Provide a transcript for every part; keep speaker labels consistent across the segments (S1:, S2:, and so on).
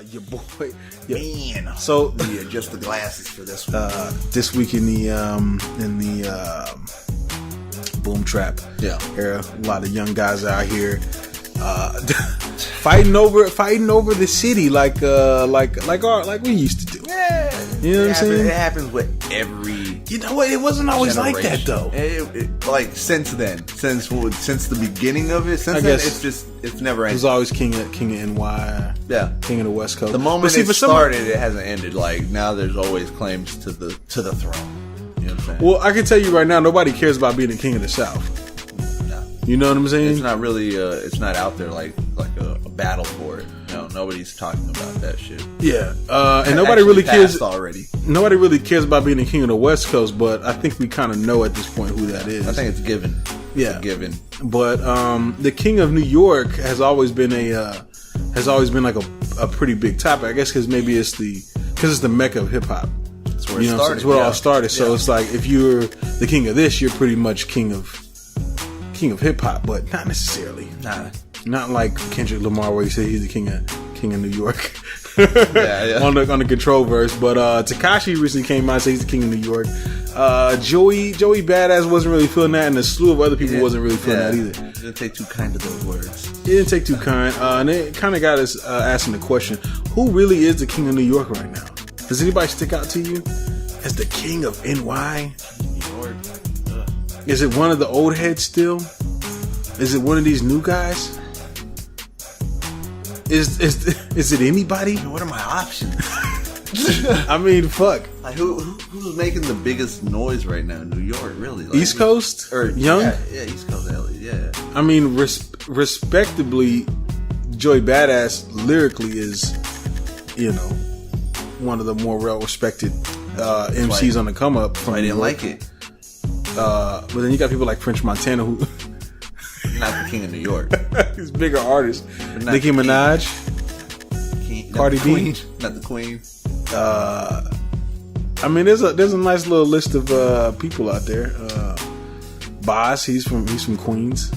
S1: Your boy.
S2: Man.
S1: So
S2: yeah, just the glasses for this one.
S1: This week in the boom trap era, a lot of young guys out here fighting over the city like we used to do.
S2: Yeah,
S1: you know what I'm saying?
S2: It happens with every.
S1: You know what? It wasn't always
S2: generation.
S1: like that though.
S2: Like since then, since the beginning of it, it's never ended.
S1: It was always king of NY.
S2: Yeah,
S1: king of the West Coast.
S2: The moment it started, it hasn't ended. Like now, there's always claims to the throne. You know what I'm saying?
S1: Well, I can tell you right now, nobody cares about being the king of the South.
S2: No,
S1: you know what I'm saying?
S2: It's not really. It's not out there like a battle for it. No, nobody's talking about that shit.
S1: Yeah, and nobody really cares
S2: already.
S1: Nobody really cares about being the king of the West Coast, but I think we kind of know at this point who that is.
S2: I think it's given.
S1: Yeah,
S2: it's a given.
S1: But the king of New York has always been like a pretty big topic. I guess because it's the mecca of hip hop.
S2: That's where it started.
S1: It's where it all started. So it's like if you're the king of this, you're pretty much king of hip hop, but not necessarily.
S2: Nah.
S1: Not like Kendrick Lamar, where he said he's the king of New York.
S2: yeah.
S1: on the Control verse. But Tekashi recently came out and said he's the king of New York. Joey Badass wasn't really feeling that, and a slew of other people wasn't really feeling that either.
S2: It didn't take too kind of those words.
S1: It didn't take too kind. And it kind of got us asking the question: who really is the king of New York right now? Does anybody stick out to you as the king of NY?
S2: New York.
S1: Is it one of the old heads still? Is it one of these new guys? Is it anybody?
S2: What are my options?
S1: I mean, fuck.
S2: Like who's making the biggest noise right now in New York? Really, like,
S1: East Coast or Young?
S2: Yeah, East Coast, yeah.
S1: I mean, respectably, Joey Badass lyrically is, one of the more well-respected MCs on the come up.
S2: I didn't like it.
S1: But then you got people like French Montana who.
S2: Not the king of New York.
S1: He's bigger artists. Nicki Minaj, Cardi B,
S2: not the queen.
S1: I mean, there's a nice little list of people out there. Boss, he's from Queens.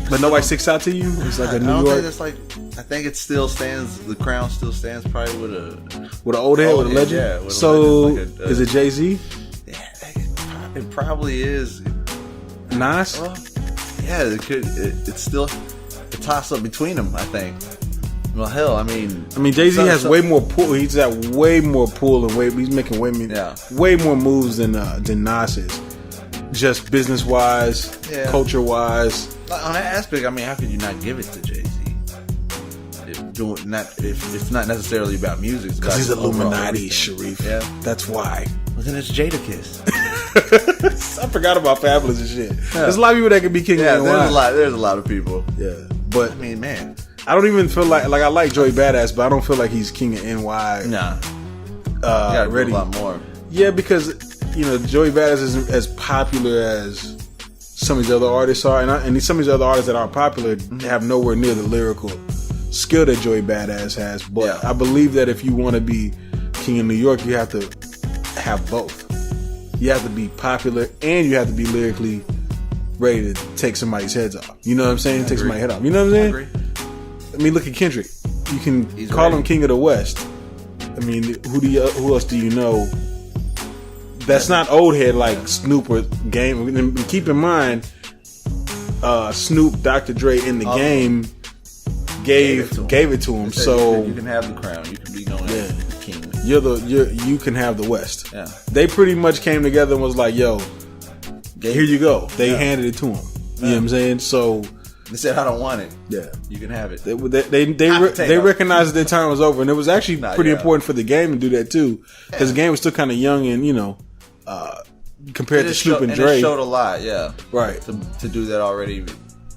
S1: But nobody sticks out to you. It's like a New York.
S2: I think it still stands. The crown still stands probably with
S1: an old head, with a legend.
S2: Yeah, with
S1: so
S2: a legend,
S1: is it Jay-Z?
S2: Yeah, it probably is.
S1: Nas?
S2: Yeah, it's still a toss up between them, I think. Well, hell, I mean,
S1: Jay-Z has way more pull. He's got way more pull and he's making way more moves than Nas is. Just business wise, culture wise.
S2: On that aspect, I mean, how could you not give it to Jay-Z? If it's not necessarily about music,
S1: because he's Illuminati, Sharif.
S2: Yeah,
S1: that's why.
S2: Well, then it's Jadakiss.
S1: I forgot about Fabulous and shit. Yeah. There's a lot of people that could be king of NY.
S2: There's a lot of people.
S1: Yeah, but
S2: I mean, man,
S1: I don't even feel like I like Joey Badass, but I don't feel like he's king of NY.
S2: Nah, gotta do a lot more.
S1: Yeah, because Joey Badass isn't as popular as some of these other artists are, and some of these other artists that aren't popular have nowhere near the lyrical skill that Joey Badass has. But I believe that if you want to be king of New York, you have to have both. You have to be popular and you have to be lyrically ready to take somebody's heads off. You know what I'm saying? Take somebody's head off. You know what I'm saying? I mean, look at Kendrick. You can call him king of the West. I mean, who else do you know? That's not old head like Snoop or Game. And keep in mind, Snoop, Dr. Dre in the game gave it to him. So
S2: you can have the crown. You can be known as the king.
S1: You can have the West.
S2: Yeah.
S1: They pretty much came together and was like, "Yo, here you go." They handed it to him. You know what I'm saying? So
S2: they said, "I don't want it."
S1: Yeah,
S2: you can have it.
S1: They recognized their time was over, and it was actually pretty important for the game to do that too, because the game was still kind of young and compared to Snoop and Dre,
S2: it showed a lot. Yeah,
S1: right.
S2: To do that already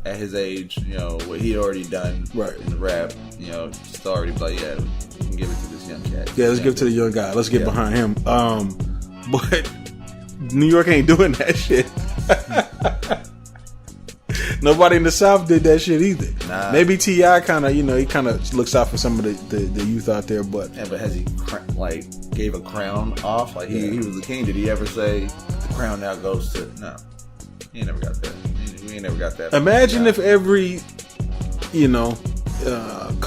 S2: at his age, what he had already done in the rap, just already like, we can give it to this young cat.
S1: Yeah, let's give it to the young guy. Let's get behind him. But New York ain't doing that shit. Nobody in the South did that shit either.
S2: Nah.
S1: Maybe T.I. kind of, he kind of looks out for some of the youth out there, but
S2: but has he gave a crown off? Like he was the king. Did he ever say the crown now goes to? No, he never got that. We ain't never got that.
S1: Imagine if every,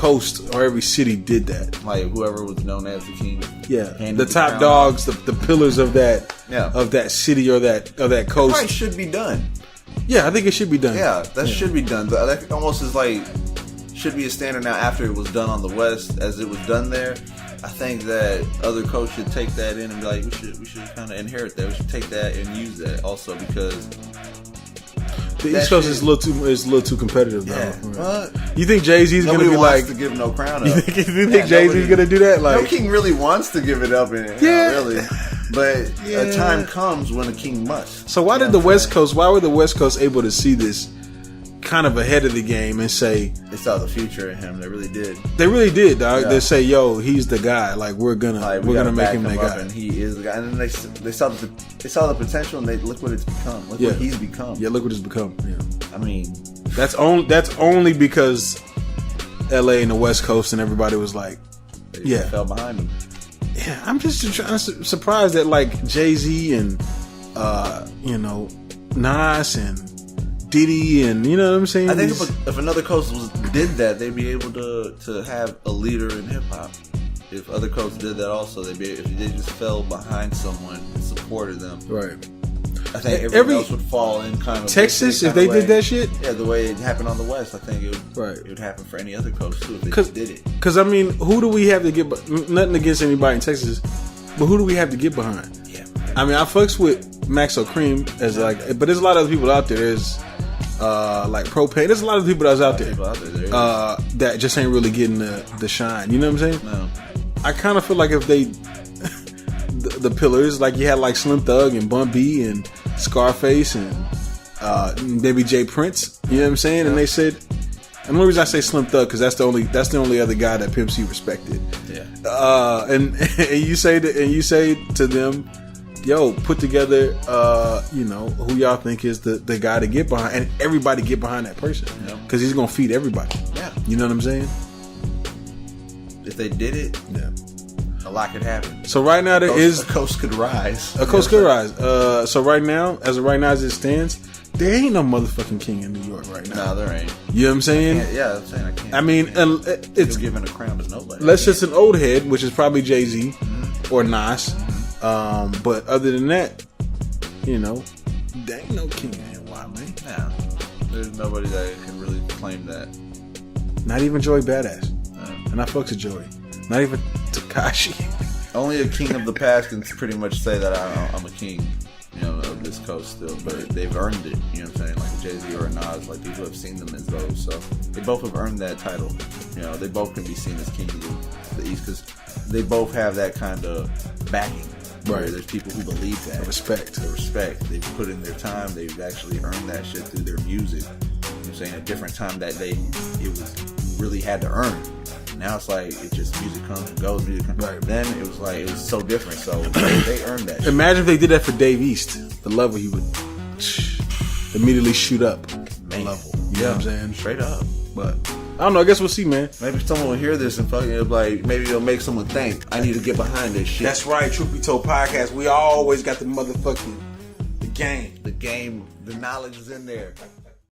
S1: coast or every city did that.
S2: Like whoever was known as the king.
S1: Yeah, the top dogs, the pillars of that city or that coast.
S2: It should be done.
S1: Yeah, I think it should be done.
S2: Yeah, that should be done. That almost is like should be a standard now after it was done on the West as it was done there. I think that other coaches should take that in and be like, we should kind of inherit that. We should take that and use that also because
S1: the East Coast is a little too competitive though.
S2: Yeah.
S1: You think Jay-Z's gonna be like
S2: to give no crown up?
S1: You think Jay-Z's gonna do that? Like,
S2: no king really wants to give it up, really. But a time comes when a king must.
S1: So why did the West Coast? Why were the West Coast able to see this kind of ahead of the game and say
S2: they saw the future in him? They really did.
S1: They really did, dog. Yeah. They say, "Yo, he's the guy. Like we're gonna make him that guy."
S2: And he is the guy. And then they saw the potential, and they look what it's become. Look what he's become.
S1: Yeah, look what it's become. Yeah.
S2: I mean,
S1: that's only because L.A. and the West Coast and everybody was like,
S2: they fell behind him.
S1: Yeah, I'm just surprised that like Jay-Z and Nas and Diddy and you know what I'm saying.
S2: I think if another coast did that, they'd be able to have a leader in hip hop. If other coasts did that also, if they just fell behind someone and supported them,
S1: right?
S2: I think everyone else would fall in kind of
S1: Texas if they did that shit.
S2: Yeah, the way it happened on the West, I think it would happen for any other coast too if they just did it.
S1: Because I mean, who do we have to get? Nothing against anybody in Texas, but who do we have to get behind?
S2: Yeah,
S1: I mean, I fucks with Maxo Cream as but there's a lot of other people out there. There's like Propane. There's a lot of people that's out there that just ain't really getting the shine. You know what I'm saying?
S2: No.
S1: I kind of feel like if they the pillars, like you had like Slim Thug and Bun B and Scarface and maybe Jay Prince, you know what I'm saying? Yeah. And they said, and the only reason I say Slim Thug because that's the only other guy that Pimp C respected.
S2: Yeah.
S1: And you say to them, yo, put together, who y'all think is the guy to get behind, and everybody get behind that person because he's gonna feed everybody.
S2: Yeah.
S1: You know what I'm saying?
S2: If they did it, a lot could happen.
S1: So right now a
S2: coast could rise.
S1: A coast could rise. So right now, as it stands, there ain't no motherfucking king in New York right now.
S2: No, there ain't.
S1: You know what I'm saying?
S2: I'm saying I can't.
S1: I mean, it's
S2: giving a crown to nobody.
S1: Unless it's an old head, which is probably Jay-Z or Nas. But other than that, there ain't no king in NY, man.
S2: Nah, there's nobody that can really claim that.
S1: Not even Joey Badass. And I fucks with Joey. Not even Tekashi.
S2: Only a king of the past can pretty much say that I'm a king, of this coast still. But they've earned it, you know what I'm saying? Like a Jay-Z or a Nas, like people have seen them as those. So they both have earned that title. They both can be seen as kings of the East because they both have that kind of backing. Right. There's people who believe that.
S1: The respect.
S2: They've put in their time. They've actually earned that shit through their music. You know what I'm saying? A different time that it was really had to earn. Now it's like it just music comes and goes. Right. Then it was so different. So they earned that.
S1: Imagine if they did that for Dave East. The level he would immediately shoot up. The level. You know what I'm saying?
S2: Straight up.
S1: But I don't know. I guess we'll see, man.
S2: Maybe someone will hear this and fucking maybe it'll make someone think I need to get behind this shit.
S1: That's right. Truth Be Told podcast. We always got the motherfucking the game.
S2: The knowledge is in there.